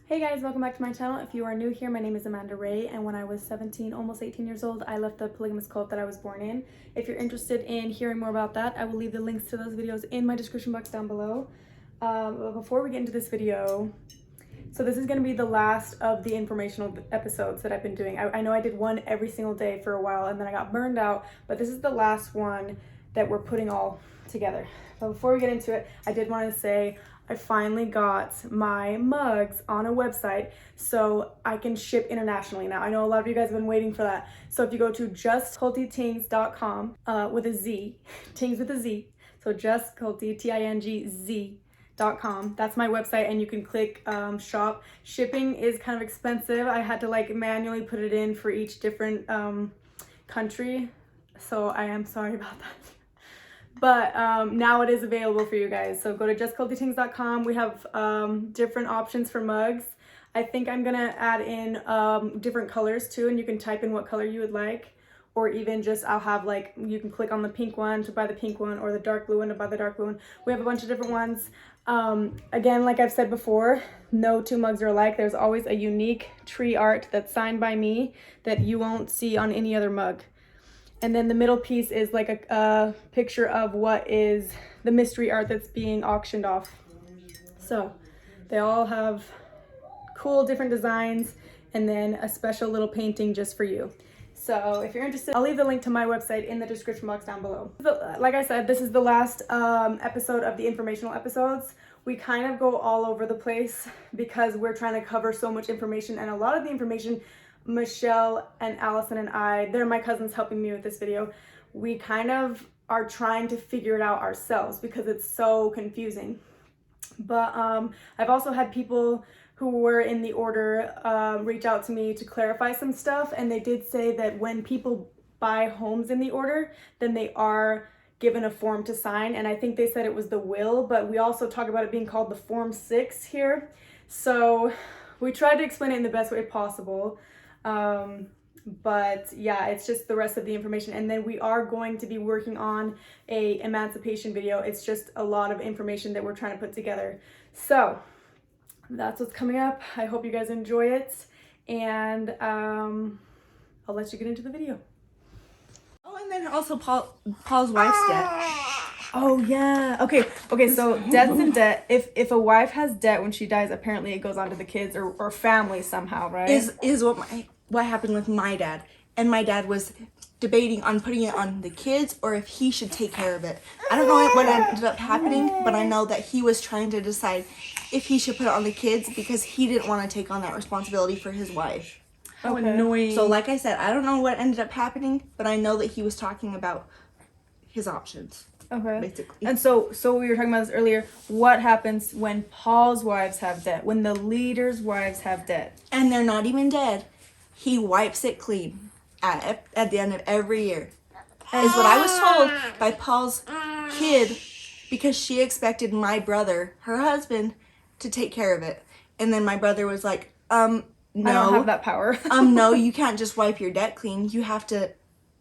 Hey guys, welcome back to my channel. If you are new here, my name is Amanda Ray, and when I was 17, almost 18 years old, I left the polygamous cult that I was born in. If you're interested in hearing more about that, I will leave the links to those videos in my description box down below. But before we get into this video, so this is going to be the last of the informational episodes that I've been doing. I know I did one every single day for a while, and then I got burned out, but this is the last one that we're putting all together. But before we get into it, I did want to say I finally got my mugs on a website so I can ship internationally now. I know a lot of you guys have been waiting for that. So if you go to justcultytings.com with a Z, Tings with a Z, so justculty, T-I-N-G-Z.com. That's my website, and you can click shop. Shipping is kind of expensive. I had to like manually put it in for each different country, so I am sorry about that. But now it is available for you guys. So go to justcultytings.com. We have different options for mugs. I think I'm gonna add in different colors too, and you can type in what color you would like, or even just I'll have like, you can click on the pink one to buy the pink one, or the dark blue one to buy the dark blue one. We have a bunch of different ones. Again, like I've said before, no two mugs are alike. There's always a unique tree art that's signed by me that you won't see on any other mug. And then the middle piece is like a picture of what is the mystery art that's being auctioned off. So they all have cool different designs, and then a special little painting just for you. So if you're interested, I'll leave the link to my website in the description box down below. Like I said, this is the last episode of the informational episodes. We kind of go all over the place because we're trying to cover so much information, and a lot of the information Michelle and Allison and I, they're my cousins helping me with this video, we kind of are trying to figure it out ourselves because it's so confusing. But I've also had people who were in the order reach out to me to clarify some stuff, and they did say that when people buy homes in the order, then they are given a form to sign, and I think they said it was the will, but we also talk about it being called the Form 6 here. So we tried to explain it in the best way possible. But yeah, it's just the rest of the information. And then we are going to be working on a emancipation video. It's just a lot of information that we're trying to put together. So that's what's coming up. I hope you guys enjoy it, and I'll let you get into the video. Oh, and then also Paul's wife's debt. Oh yeah. Okay, so debts and debt. If a wife has debt when she dies, apparently it goes on to the kids or family somehow, right? Is what happened with my dad. And my dad was debating on putting it on the kids or if he should take care of it. I don't know what ended up happening, but I know that he was trying to decide if he should put it on the kids because he didn't want to take on that responsibility for his wife. How annoying. So like I said, I don't know what ended up happening, but I know that he was talking about his options. Okay. Basically. And so we were talking about this earlier. What happens when Paul's wives have debt? When the leaders' wives have debt? And they're not even dead. He wipes it clean at the end of every year. Is what I was told by Paul's kid, because she expected my brother, her husband, to take care of it. And then my brother was like, no. I don't have that power. No, you can't just wipe your debt clean. You have to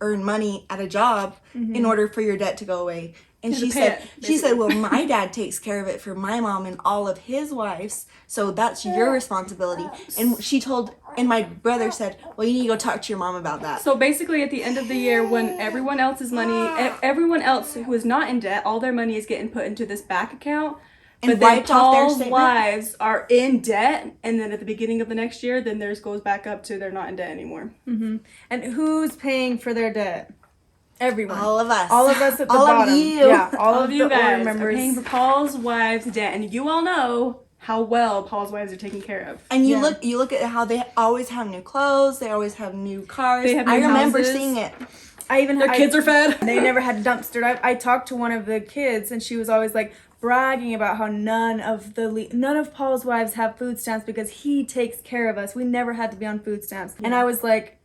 earn money at a job in order for your debt to go away. And she said, well, my dad takes care of it for my mom and all of his wives, so that's your responsibility. And my brother said, well, you need to go talk to your mom about that. So basically at the end of the year, when everyone else's money, everyone else who is not in debt, all their money is getting put into this back account. But then Paul's wives are in debt, and then at the beginning of the next year, then theirs goes back up to they're not in debt anymore. Mm-hmm. And who's paying for their debt? Everyone. All of us. All of us at the all bottom. Of you. Yeah, all of you guys members are paying for Paul's wives' debt, and you all know how well Paul's wives are taken care of. And you look at how they always have new clothes, they always have new cars. They have new I remember houses. seeing it. Their kids are fed. They never had dumpster. I talked to one of the kids, and she was always like bragging about how none of Paul's wives have food stamps because he takes care of us. We never had to be on food stamps. Yeah. And I was like,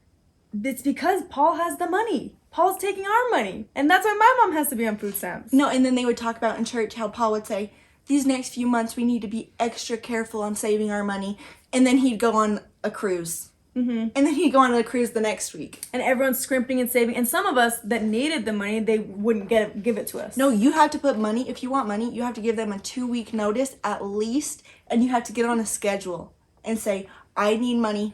it's because Paul has the money. Paul's taking our money, and that's why my mom has to be on food stamps. No, and then they would talk about in church how Paul would say, these next few months we need to be extra careful on saving our money, and then he'd go on a cruise. And then he'd go on a cruise the next week. And everyone's scrimping and saving. And some of us that needed the money, they wouldn't give it to us. No, you have to put money. If you want money, you have to give them a 2-week notice at least. And you have to get on a schedule. and say, I need money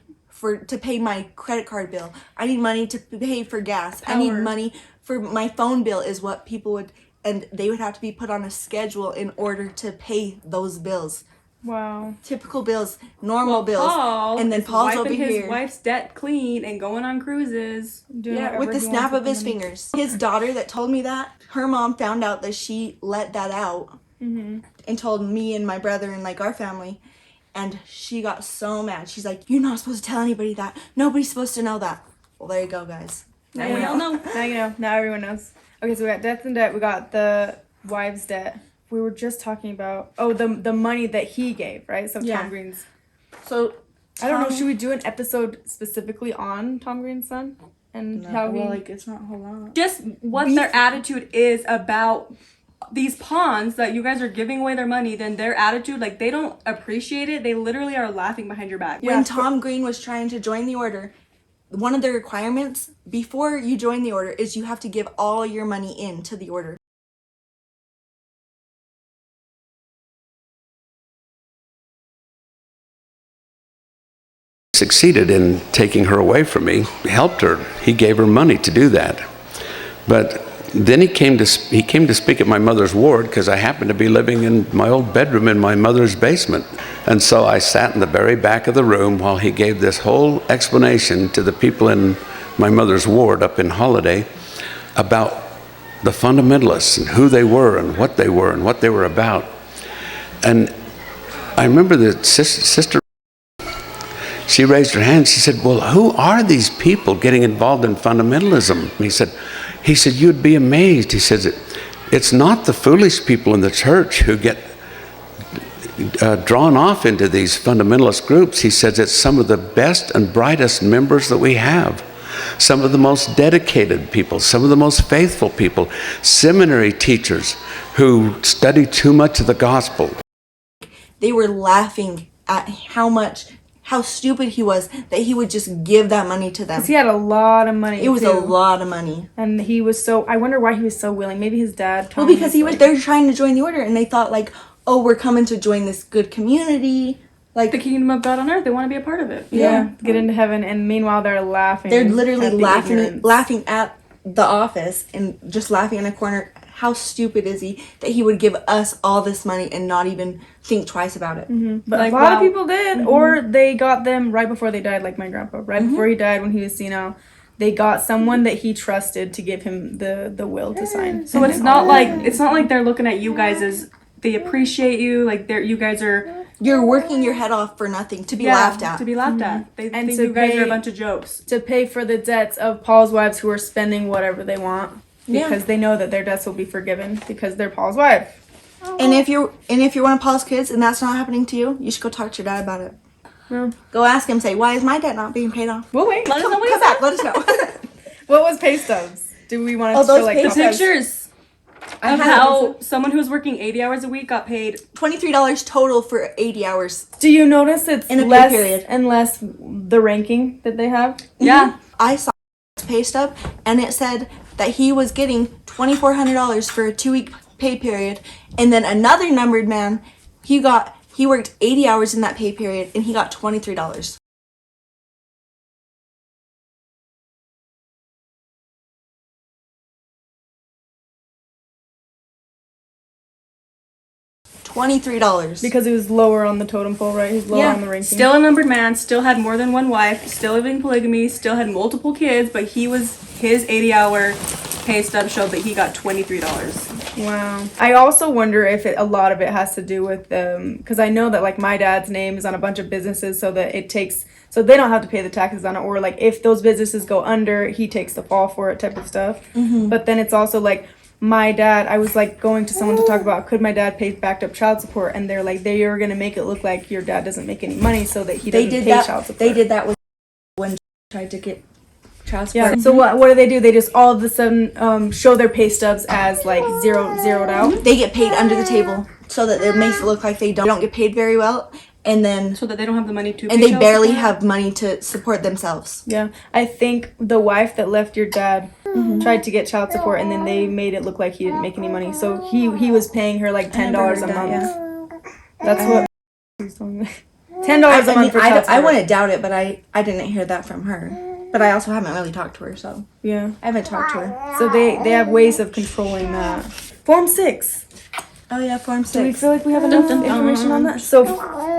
to pay my credit card bill. I need money to pay for gas. I need money for my phone bill is what people would, and they would have to be put on a schedule in order to pay those bills. Wow. Typical bills, normal bills. Paul and then Paul's over wiping here. his wife's debt clean and going on cruises. Yeah, with the snap of his fingers. His daughter that told me that, her mom found out that she let that out and told me and my brother and like our family. And she got so mad. She's like, you're not supposed to tell anybody that. Nobody's supposed to know that. Well, there you go, guys. Now we all know. Now you know. Now everyone knows. Okay, so we got death and debt. We got the wives' debt. We were just talking about the money that he gave, right? So Yeah. Tom Green's. So I don't know. Should we do an episode specifically on Tom Green's son and how he? Well, like it's not a whole lot. Just what their attitude is about these pawns that you guys are giving away their money. Then their attitude, like they don't appreciate it. They literally are laughing behind your back. When Tom Green was trying to join the order, one of the requirements before you join the order is you have to give all your money into the order. Succeeded in taking her away from me, helped her. He gave her money to do that. But then he came to speak at my mother's ward because I happened to be living in my old bedroom in my mother's basement. And so I sat in the very back of the room while he gave this whole explanation to the people in my mother's ward up in Holiday about the fundamentalists and who they were and what they were about. And I remember the sister, she raised her hand. She said, well, who are these people getting involved in fundamentalism? He said, you'd be amazed. He says, it's not the foolish people in the church who get drawn off into these fundamentalist groups. He says, it's some of the best and brightest members that we have. Some of the most dedicated people, some of the most faithful people, seminary teachers who study too much of the gospel. They were laughing at how stupid he was that he would just give that money to them. Because he had a lot of money. It was a lot of money. And he was so, I wonder why he was so willing. Maybe his dad told him. Well, because they're trying to join the order and they thought like, oh, we're coming to join this good community. Like the kingdom of God on earth. They want to be a part of it. Yeah, get into heaven. And meanwhile, they're laughing. They're literally at laughing at the office and just laughing in a corner. How stupid is he that he would give us all this money and not even think twice about it? But like, a lot of people did, or they got them right before they died, like my grandpa. Right before he died, when he was senile, they got someone that he trusted to give him the will to sign. So it's not like they're looking at you guys as they appreciate you. Like you guys are. You're working your head off for nothing to be laughed at. To be laughed at. They and think to you guys pay, are a bunch of jokes. To pay for the debts of Paul's wives who are spending whatever they want. Because they know that their debts will be forgiven because they're Paul's wife. And if you're one of Paul's kids and that's not happening to you, you should go talk to your dad about it. Yeah. Go ask him, say, why is my debt not being paid off? We'll wait. Let us know what Come back, let us know. What was pay stubs? Do we want to those show like pay Pictures of how someone who was working 80 hours a week got paid $23 total for 80 hours. Do you notice it's in a less pay period and less the ranking that they have? Yeah. I saw his pay stub and it said that he was getting $2,400 for a 2-week pay period, and then another numbered man, he worked 80 hours in that pay period and he got $23. $23. Because he was lower on the totem pole, right? He's lower on the ranking. Still a numbered man, still had more than one wife, still living polygamy, still had multiple kids, but his 80-hour pay stub showed that he got $23. Wow. I also wonder if a lot of it has to do with because I know that like my dad's name is on a bunch of businesses, so that so they don't have to pay the taxes on it, or like if those businesses go under, he takes the fall for it type of stuff. But then it's also like my dad, I was like going to someone to talk about could my dad pay backed up child support, and they're like they are going to make it look like your dad doesn't make any money so that he doesn't pay child support. They did that with when tried to get child support. Yeah. So what do? They just all of a sudden show their pay stubs as like zeroed out. They get paid under the table so that it makes it look like they don't get paid very well, and then so that they don't have the money to. And they barely have money to support themselves. Yeah, I think the wife that left your dad tried to get child support, and then they made it look like he didn't make any money. So he was paying her like $10 a month. Yeah. That's what he's telling me. $10 a month for child I support. wouldn't doubt it, but I didn't hear that from her. But I also haven't really talked to her, so Yeah. I haven't talked to her. So they have ways of controlling that. Form 6. Oh yeah, Form 6. Do we feel like we have enough information on that? So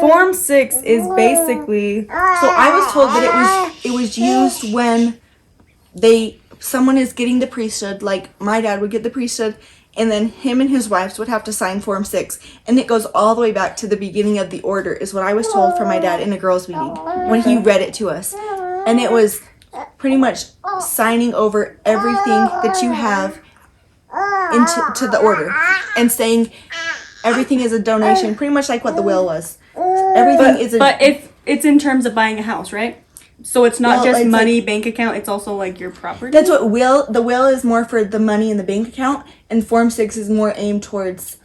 Form 6 is basically. So I was told that it was used when someone is getting the priesthood, like my dad would get the priesthood, and then him and his wives would have to sign Form 6, and it goes all the way back to the beginning of the order, is what I was told from my dad in a girls' meeting when he read it to us, and it was pretty much signing over everything that you have into the order, and saying everything is a donation, pretty much like what the will was. Everything is a. But if it's in terms of buying a house, right? So it's not just it's money, bank account, it's also like your property. That's what the will is more for the money in the bank account, and Form 6 is more aimed towards,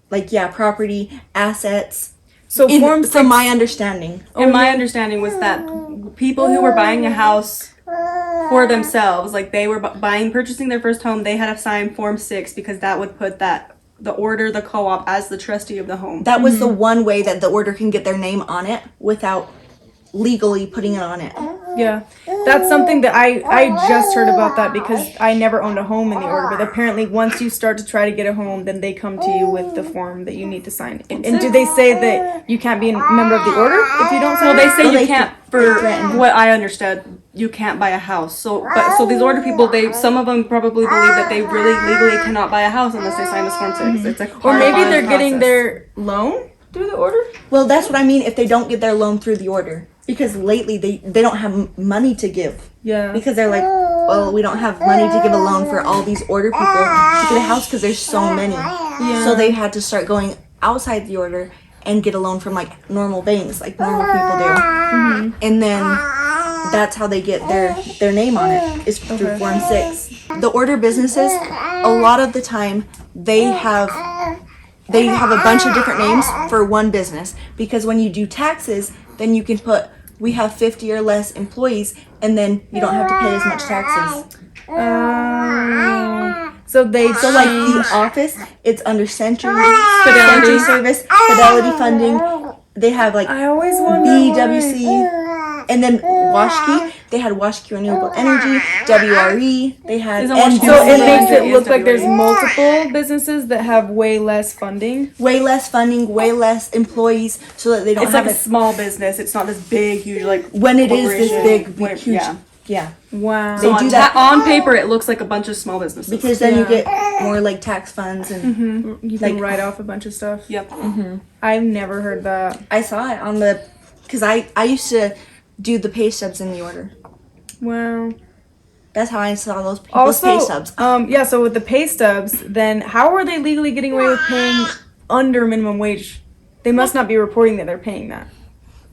like, property, assets. So Form 6. From my understanding. And my understanding was that people who were buying a house for themselves, like they were purchasing their first home, they had to sign Form 6 because that would put the co-op as the trustee of the home. That was the one way that the order can get their name on it without legally putting it on it. Yeah, that's something that I just heard about that because I never owned a home in the order. But apparently, once you start to try to get a home, then they come to you with the form that you need to sign. And do they say that you can't be a member of the order if you don't sign? Well, they say you they can't. For what I understood, you can't buy a house. So these order people, some of them probably believe that they really legally cannot buy a house unless they sign this Form 6. It's a Or maybe they're process. getting their loan through the order. Well, that's what I mean if they don't get their loan through the order. Because lately they don't have money to give. Yeah. Because they're like, well, we don't have money to give a loan for all these order people to get a house because there's so many. Yeah. So they had to start going outside the order and get a loan from like normal banks, like normal people do. Mm-hmm. And then that's how they get their name on it, is through Form 6. The order businesses, a lot of the time, they have a bunch of different names for one business. Because when you do taxes, then you can put, we have 50 or less employees, and then you don't have to pay as much taxes. So they So like the office, it's under Century Fidelity. Service, Fidelity Funding. They have like I always wonder BWC, and then Washkey. They had Washkey Renewable Energy, WRE. They had Isn't Washkey So it Yeah. makes it Yeah. look like there's multiple businesses that have way less funding. way less funding, way less employees, so that they don't It's have like a small business. It's not this big, huge like. when it is this corporation. big, huge. Yeah. Yeah. Wow. They on, do that on paper, it looks like a bunch of small businesses. because then you Yeah. get more like tax funds and You can like- write off a bunch of stuff. Yep. I've never heard that. I saw it on the, because I used to do the pay stubs in the order. Wow. That's how I saw those people's pay stubs. So with the pay stubs, then how are they legally getting away with paying under minimum wage? They must not be reporting that they're paying that.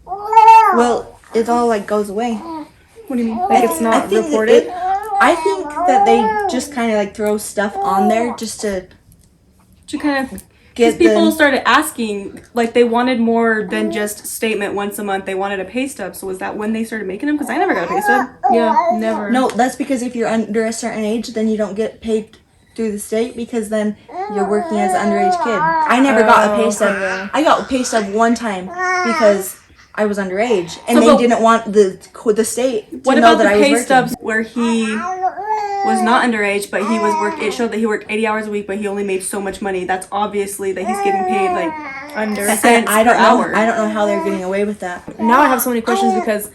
Well, it all like goes away. What do you mean? Like it's I not think reported? I think that they just kind of like throw stuff on there just to To kind of. get Because people the. started asking, like they wanted more than just statement once a month. They wanted a pay stub. So was that when they started making them? Because I never got a pay stub. Yeah, never. No, that's because if you're under a certain age, then you don't get paid through the state because then you're working as an underage kid. I never got a pay stub. okay. I got a pay stub one time because I was underage, and So they the- didn't want the state to What know about that the I was pay working. stubs where he was not underage, but he was worked? It showed that he worked 80 hours a week, but he only made so much money. That's obviously that he's getting paid like Under. cents I don't per know. hour. I don't know how they're getting away with that. Now I have so many questions because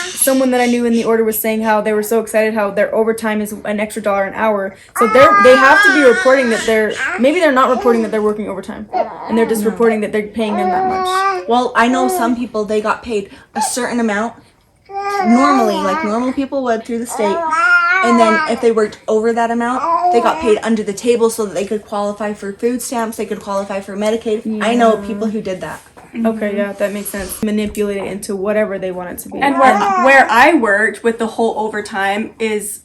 someone that I knew in the order was saying how they were so excited how their overtime is an extra $1 an hour. So they have to be reporting that maybe they're not reporting that they're working overtime, and they're just reporting that they're paying them that much. Well, I know some people, they got paid a certain amount normally, like normal people would through the state, and then if they worked over that amount, they got paid under the table so that they could qualify for food stamps, they could qualify for Medicaid. I know people who did that. Okay, yeah, that makes sense. Manipulate it into whatever they want it to be. And where I worked with the whole overtime is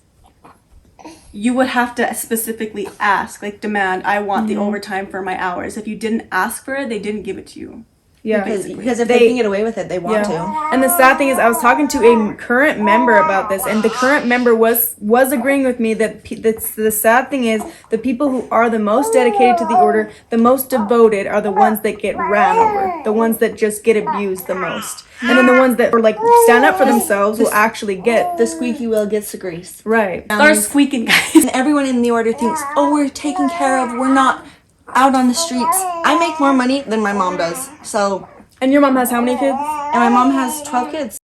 you would have to specifically ask, like demand, I want the overtime for my hours. If you didn't ask for it, they didn't give it to you. Yeah. Because if they can get away with it, they want to. And the sad thing is, I was talking to a current member about this, and the current member was agreeing with me that the sad thing is the people who are the most dedicated to the order, the most devoted, are the ones that get ran over, the ones that just get abused the most. And then the ones that are like stand up for themselves will actually get The squeaky wheel gets the grease. right. Start squeaking, guys. And everyone in the order thinks, oh, we're taken care of. We're not out on the streets. I make more money than my mom does. So, And your mom has how many kids? and my mom has 12 kids.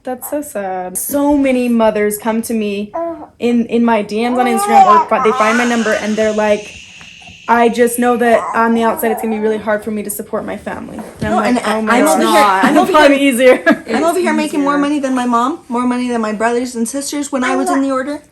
That's so sad. So many mothers come to me in my DMs on Instagram, or they find my number and they're like, I just know that on the outside it's gonna be really hard for me to support my family. And I'm like, oh my I'm gosh, over here. I'm it's over probably here. easier. I'm over here making more money than my mom, more money than my brothers and sisters when I was in the order.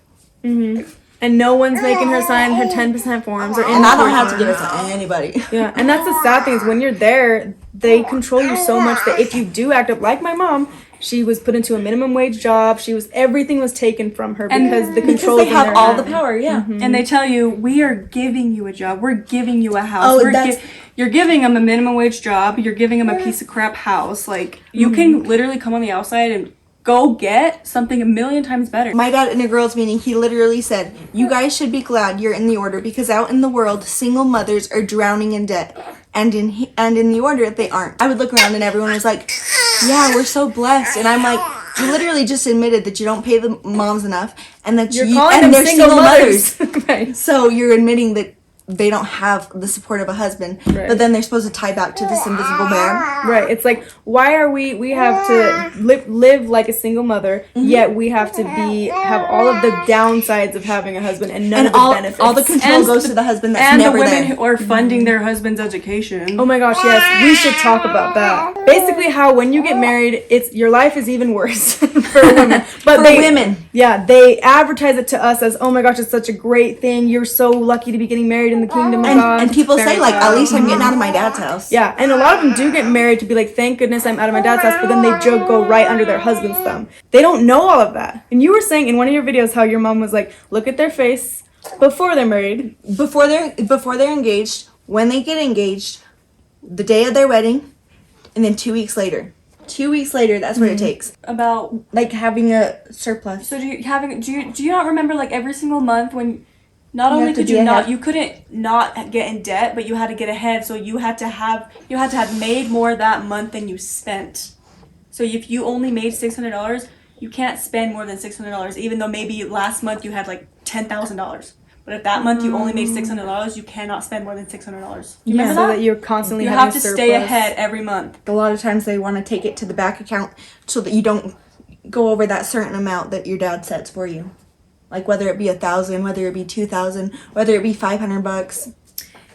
And no one's making her sign her 10% forms or And I don't inventory have to give it forms. to anybody. Yeah, and that's the sad thing is when you're there, they control you so much that if you do act up like my mom, she was put into a minimum wage job. Everything was taken from her because the control Because they is in have their all the hand. power, yeah. And they tell you, we are giving you a job. We're giving you a house. Oh, You're giving them a minimum wage job. You're giving them a piece of crap house. Like, you can literally come on the outside and go get something a million times better. My dad in a girls' meeting, he literally said, you guys should be glad you're in the order because out in the world, single mothers are drowning in debt. And in the order, they aren't. I would look around and everyone was like, yeah, we're so blessed. And I'm like, you literally just admitted that you don't pay the moms enough and that You're calling them they're single mothers. mothers. So you're admitting that they don't have the support of a husband, but then they're supposed to tie back to this invisible man. Right. It's like, why are we have to live like a single mother, yet we have to have all of the downsides of having a husband and none of the benefits. All the control goes to the husband that's And the never women there. who are funding their husband's education. Oh my gosh, yes, we should talk about that. Basically, how when you get married, your life is even worse for women. But women. Yeah, they advertise it to us as, oh my gosh, it's such a great thing. You're so lucky to be getting married in the kingdom of God. And people say, like, at least I'm getting out of my dad's house. Yeah, and a lot of them do get married to be like, thank goodness I'm out of my dad's house, but then they go right under their husband's thumb. They don't know all of that. And you were saying in one of your videos how your mom was like, look at their face before they're married. Before they're engaged, when they get engaged, the day of their wedding, and then 2 weeks later. 2 weeks later, that's what it takes. About, Like having a surplus. so do you not remember, like, every single month when not only have to could be you ahead. you couldn't not get in debt, but you had to get ahead, so you had to have made more that month than you spent. So if you only made $600, you can't spend more than $600, even though maybe last month you had like $10,000. But if that month you only made $600, you cannot spend more than $600. You remember So that? that you're constantly You having have to surplus. stay ahead every month. A lot of times they want to take it to the back account so that you don't go over that certain amount that your dad sets for you. Like whether it be 1,000, whether it be 2,000, whether it be $500.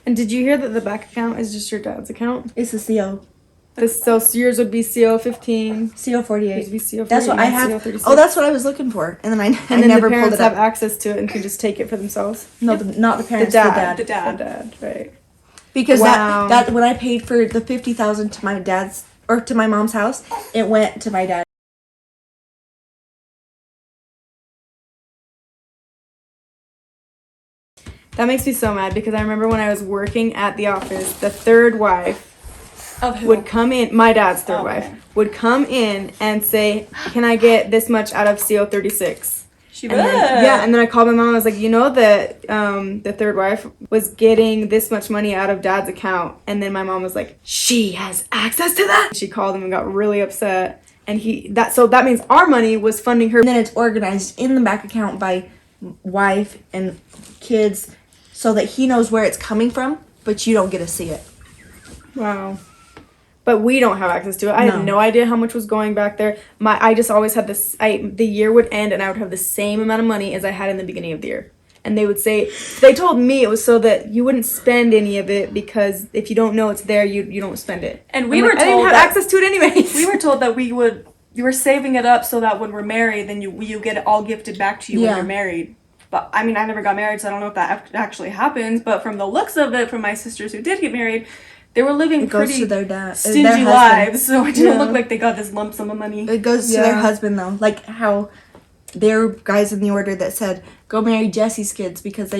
And did you hear that the bank account is just your dad's account? It's a CO. So yours would be CO15. CO48. Yours would be CO48. That's what I have. CO36. Oh, that's what I was looking for. And then I And then never the pulled parents it have up. access to it and can just take it for themselves. No, not the The parents. dad. The dad. The dad, right. Because Wow. that when I paid for the 50,000 to my dad's or to my mom's house, it went to my dad. That makes me so mad because I remember when I was working at the office, the third wife Of who? would come in, my dad's third Oh, wife, okay. would come in and say, can I get this much out of CO36? She And would. then, yeah, and then I called my mom. I was like, you know that the third wife was getting this much money out of dad's account, and then my mom was like, she has access to that. She called him and got really upset, and so that means our money was funding her. And then it's organized in the back account by wife and kids so that he knows where it's coming from, but you don't get to see it. Wow. But we don't have access to it. I had no idea how much was going back there. I just always had this. The year would end and I would have the same amount of money as I had in the beginning of the year. And they would say, they told me it was so that you wouldn't spend any of it because if you don't know it's there, you don't spend it. And we I'm were like, I didn't told have that- access to it anyways. We were told that you were saving it up so that when we're married, then you get it all gifted back to you when Yeah. you're married. But I mean, I never got married, so I don't know if that actually happens. But from the looks of it, from my sisters who did get married, They were living It goes pretty to their dad, stingy their husband. lives, so it didn't Yeah. look like they got this lump sum of money. It goes to their husband though, like how there were guys in the order that said, "Go marry Jesse's kids because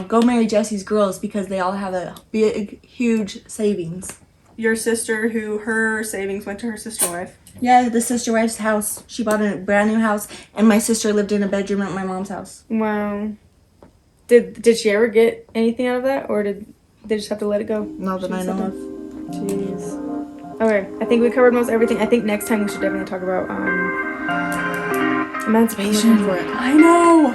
go marry Jesse's girls because they all have a big, huge savings." Your sister, who her savings went to her sister wife. Yeah, the sister wife's house. She bought a brand new house, and my sister lived in a bedroom at my mom's house. Wow. Did she ever get anything out of that, or did they just have to let it go? Not that I know of. Jeez. Okay, I think we covered most everything. I think next time we should definitely talk about emancipation. For it. I know.